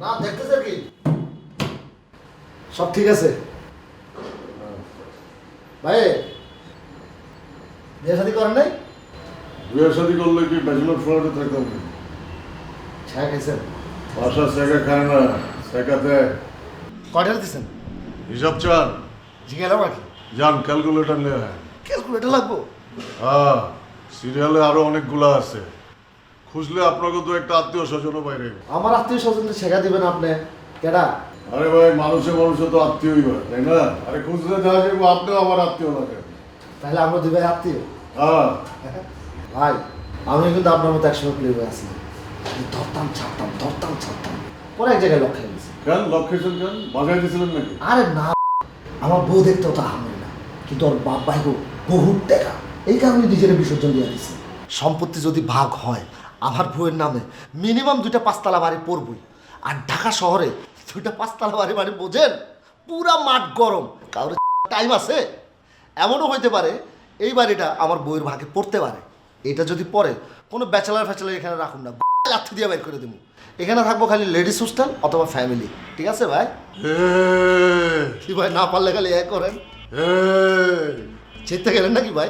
না দেখতেছে কি সব ঠিক আছে ভাই বিয়ে শাদী করেন নাই বিয়ে শাদী করলে কি ব্যাচেলর ফ্ল্যাটে থাকতাম কি ছায়া খাইছেন বাসা শেখা খায় না শেখাতে কয়টা দিচ্ছেন হিসাব চান জিজ্ঞালাম আর কি যান ক্যালকুলেটর নিয়ে ক্যালকুলেটর লাগবো হ্যাঁ সিরিয়ালে আরো অনেকগুলো আছে খুঁজলে আপনাকে তো একটা আত্মীয় স্বজনও বাইরে আমার আত্মীয় স্বজনদের শেখা দিবেন আপনি কেডা আরে ভাই মানুষে তো আত্মীয়ই হয় তাই না আরে খুঁজলে দেখা যাবে আপনিও আমার আত্মীয় লাগে তাহলে আমরা দুই ভাই আত্মীয় হ্যাঁ ভাই আমি কিন্তু আপনার মতো একসময় প্লে হয়ে আসলাম ধরতাম ছাড়তাম পরে এক জায়গায় লক্ষ্য গেছি কেন লক্ষ্যেছেন কেন বাজায় দিয়েছিলেন নাকি আরে না আমার বউ দেখতেও তো হামল না কিন্তু ওর বাপ ভাই বহু টাকা এই কারণে নিজের বিসর্জন দিয়ে দিচ্ছে সম্পত্তি যদি ভাগ হয় আমার বউয়ের নামে মিনিমাম 2টা 5তলা বাড়ি পড়বই আর ঢাকা শহরে 2টা 5তলা বাড়ি বোঝেন পুরা মাঠ গরম কারোর টাইম আছে এমনও হইতে পারে এই বাড়িটা আমার বউয়ের ভাগে পড়তে পারে এটা যদি পড়ে কোনো ব্যাচেলার এখানে রাখুন না লাথি দিয়ে বের করে দেবো এখানে থাকবো খালি লেডিস হোস্টেল অথবা ফ্যামিলি ঠিক আছে ভাই কি ভাই না পারলে খালি এ করেন চেতে গেলেন নাকি ভাই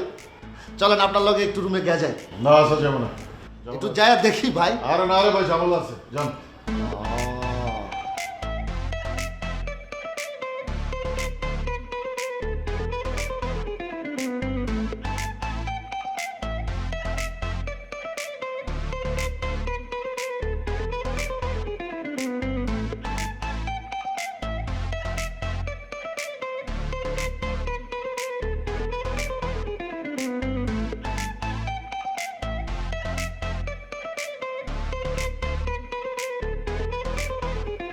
চলেন আপনার লগে একটু রুমে গিয়ে যাই না আসা যাবে না একটু যায় দেখি ভাই আরে না রে ভাই ঝামেলা আছে যান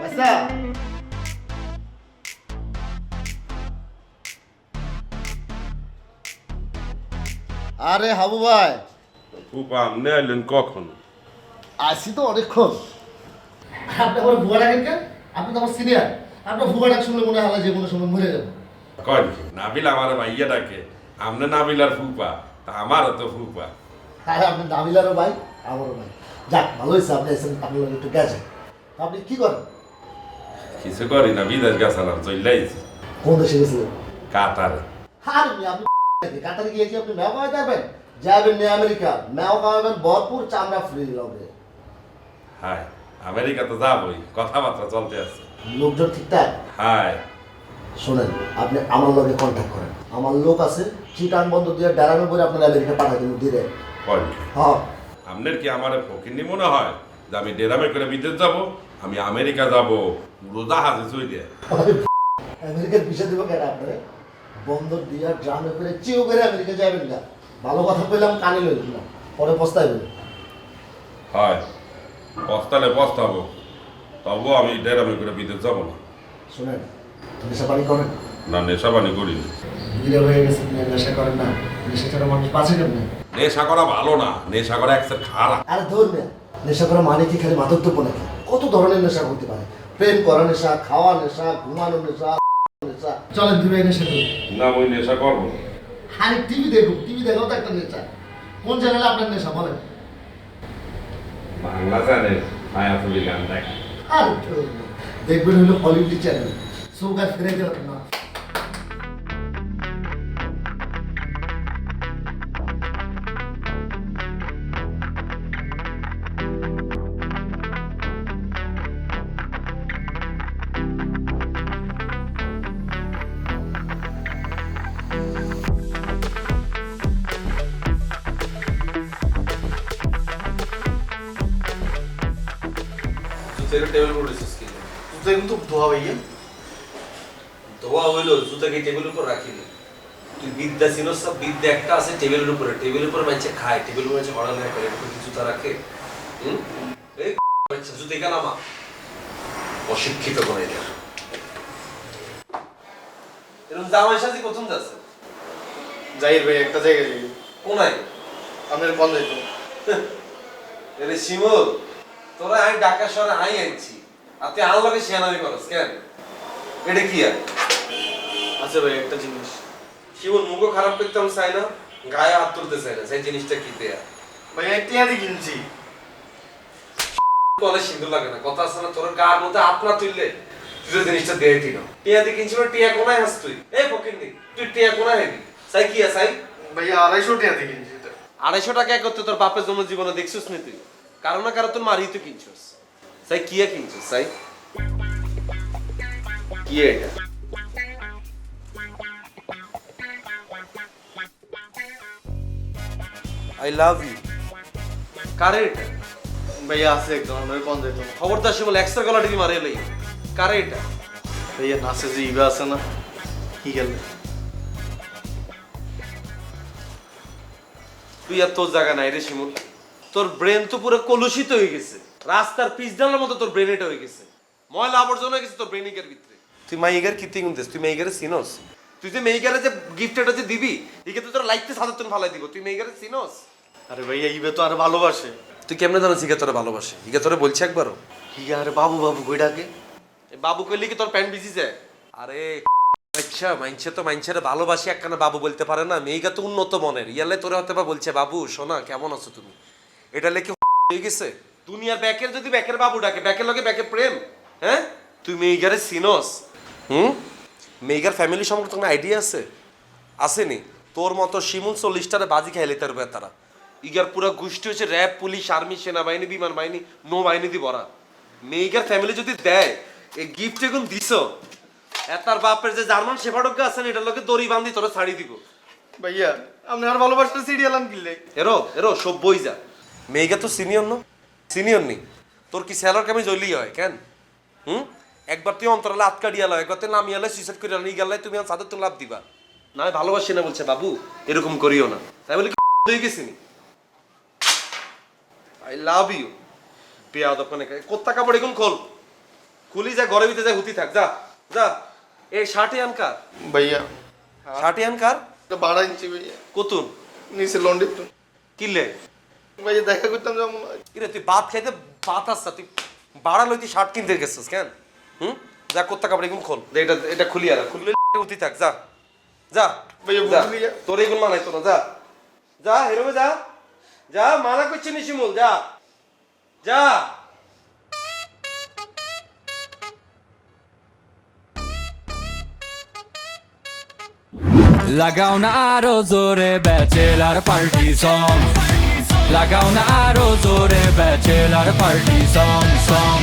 আচ্ছা আরে হাবু ভাই ফুপা আপনি আইলেন কখন? আসি তো অনেকক্ষণ আপনি আমার ভুয়া ডাকেন কেন আপনি তো আমার সিনিয়র আপনার ভুয়া ডাক শুনলে মনে হয় যে কোনো সময় মরে যাবো কয় কি? নাবিল আমার ভাইয়া ডাকে, আপনি নাবিল আর ফুপা, তা আমারও তো ফুপা। আরে আপনি নাবিলারও ভাই আমারও ভাই যাক ভালো হয়েছে আপনি এসেছেন আপনার লগে একটু গেছে আপনি কি করেন কিছু করি না, বিদেশ গেছিলাম, চল্লাইছি কোন দেশে গেছিলেন কাতারে। আর আপনি কাতারে গিয়ে কি আপনি ম্যাও খাওয়াই যাবেন যাবেন নে আমেরিকা ম্যাও খাওয়াবেন ভরপুর চামড়া ফ্রি লগে হায়, আমেরিকা তো যাবই, কথাবার্তা চলতে আছে। লোকজন ঠিকঠাক হায়, শোনেন আপনি আমার লগে কন্ট্যাক্ট করেন আমার লোক আছে চিটান বন্ধ দিয়ে ডেরানো করে আপনার আমেরিকা পাঠাই দেবেন ধীরে কয় কি? হ্যাঁ আপনার কি আমার ফকিন্নি মনে হয় যে আমি ডেরামে করে বিদেশ যাব, আমি আমেরিকা যাব, পুরো জাহাজে চই দিয়ে। আমেরিকার ভিসা দেবো কেন আপনারে বন্দর দিয়া ড্রামে করে চিও করে আমেরিকা যাবেন না ভালো কথা কইলাম কানে লইলেন না পরে পস্তাইবেন হয়, পস্তালে পস্তাবো, তবুও আমি ডেরামে করে বিদেশ যাব না। শোনেন নেশা পানি করেন না, নেশা পানি করি না। ধীরে হয়ে গেছে নেশা করেন না নেশা ছাড়া মানুষ বাঁচে কেমন নেশা করা ভালো না, নেশা করা একসাথে খারাপ। আরে ধরবে নেশা করা মানে কি খালি মাদক দ্রব্য নাকি কত ধরনের নেশা করতে পারে প্রেম করা নেশা খাওয়া নেশা ঘুমানো নেশা নেশা চলেন দিবে নেশা করি না, ওই নেশা করবো না। আরে টিভি দেখাও তো একটা নেশা কোন চ্যানেলে আপনার নেশা বলেন বাংলা চ্যানেল মায়াতুলি গান দেখ। আর দেখবেন হলো হলিউড চ্যানেল সৌগাত ফিরে যাবে না টেবিল উপর রেখেছিস কি? জুতা কিন্তু ধোয়া ভাইয়া ধোয়া হইলো জুতাকে টেবিলের উপর রাখিনি। তুই বিদ্যা চিনস সব বিদ্যা একটা আছে টেবিলের উপরে, টেবিলের উপরে মানুষে খায়, টেবিলের উপরে মানুষে অর্ডার করে, এরকম কি জুতা রাখে? এই বাচ্চা জুতা এখানে নামা, অশিক্ষিত করে এটা। এরকম জামাই সাথে প্রথম যাচ্ছে জাহির ভাই একটা জায়গায় যাই কোনায় আপনার কোন যাইতো এরে শিমুল, তোরা আমি ঢাকা শহরে আই আনছি আর তুই আমার লগে শেয়ানামি করস কেন? এটা কি আর আচ্ছা ভাই একটা জিনিস শিমুল মুখও খারাপ করতে আমি চাই না, গায়ে হাত তুলতে চাই না, সেই জিনিসটা কি দেয়া ভাই টিয়া দিয়ে কিনছি বলে সিন্ধু লাগে না, কথা আছে না, তোর গার মধ্যে হাত না তুললে তুই তো জিনিসটা দিয়ে দিল। টিয়া দিয়ে কিনছিল, টিয়া কোনায় হাস তুই, এই ফকিন্নি তুই টিয়া কোনায় হেবি সাই কি সাই? ভাইয়া 250 টাকা দিয়ে কিনছি এটা। 250 টাকা করতে তোর বাপের জন্য জীবনে দেখছিস নি তুই? কারণ না কারণ তোর মারি তুই কিনছিস। সাই কি কিনছিস সাই? কি এটা? I love you. কারে এটা? ভাইয়া আছে একদম, আপনার কোন যাইতো না। খবরদার শিমুল এক্সট্রা গলা টিভি মারে লই। কারে এটা? ভাইয়া নাচে যে ইবা আছে না, কি গেল? তুই আর তোর জায়গা নাই রে শিমুল। তোর ব্রেন তো পুরো কলুষিত হয়ে গেছে, রাস্তার পিচ ডালার মতো তোর ব্রেন এটা হয়ে গেছে, ময়লা আবর্জনা হয়ে গেছে তোর ব্রেনিকের ভিতরে। তুই মাইগার কি তিন দিস? তুই মেইগারে চিনোস? তুই যে মেইগারে যে গিফট এটা যে দিবি, একে তুই তোর লাইটতে সাদা তুন ফালাই দিব। তুই মেইগারে চিনোস? আরে ভাইয়া ইবে তো আর ভালোবাসে। তুই কেমনে জানিস ইকে তোরে ভালোবাসে? ইকে তোরে বলছে একবারও? হিগা আরে বাবু বাবু কইডাকে। এ বাবু কইলি কি তোর প্যান্ট ভিজি যায়? আরে আচ্ছা, মাইনছে তো মাইনছেরে ভালোবাসি একখানা বাবু বলতে পারে না। মেয়েগা তো উন্নত মনের, ইয়ালে তোরে হতে বা বলছে বাবু সোনা কেমন আছো তুমি। এটা লেখে হয়ে গেছে দুনিয়ার ব্যাকের, যদি ব্যাকের বাবু ডাকে, ব্যাকের লগে ব্যাকের প্রেম। হ্যাঁ তুই মেয়েগারে চিনোস? মেয়েগার ফ্যামিলি সম্পর্কে তোমার আইডিয়া আছে? আসেনি? তোর মতো শিমুল 40টারে বাজি খাইলে তার তারা ইগার পুরো গোষ্ঠী হচ্ছে র্যাব, পুলিশ, আর্মি, সেনাবাহিনী, বিমান বাহিনী, নৌ বাহিনী দিয়ে ভরা। মেয়েগার ফ্যামিলি যদি দেয় এই গিফট এখন দিছ, তার বাপের যে জার্মান শেফার্ডক আছেন এটার লোকে দড়ি বান্ধি তোরা ছাড়ি দিব। ভাইয়া আপনি আর ভালোবাসতে সিরিয়াল আন কিনলে। এরো এরো সব বই যা। মেয়েগা তো সিনিয়র নো, সিনিয়র নি। তোর কি স্যালার কামি জলি হয় কেন? একবার তুই অন্তরালে আটকা ডিয়ালো, একবার তুই নামিয়ালে সুইসাইড করে আনি গেলে, তুমি আর সাদের তো লাভ দিবা না। আমি ভালোবাসি না বলছে বাবু, এরকম করিও না। তাই বলে কি হয়ে গেছিনি? I love you. পেয়াদ ওখানে কোত্তা কাপড় এখন খোল, খুলি যা ঘরে ভিতরে যা হুতি থাক, যা যা। এই শার্টে আনকার, ভাইয়া শার্টে আনকার এটা ভাড়া নিচ্ছি ভাইয়া, কতুন নিচে লন্ডি তো। কিনলে ভাইয়া দেখা করতাম যেমন হয়। কিরে তুই ভাত খাইতে ভাত আসছা, তুই বাড়া লইতি শার্ট কিনতে গেছিস কেন? যা কোত্তা কাপড় এখন খোল, এটা এটা খুলি আর খুললে হুতি থাক, যা যা ভাইয়া যা। বুঝলি যা। তোর এগুলো মানাই তো না, যা যা হেরোবে যা যা, মানা করছি নিশিমুল, যা যা। লাগাও না আরো জোরে ব্যাচেলার পার্টি সং, লাগাও না আরো জোরে ব্যাচেলার পার্টি সং সং।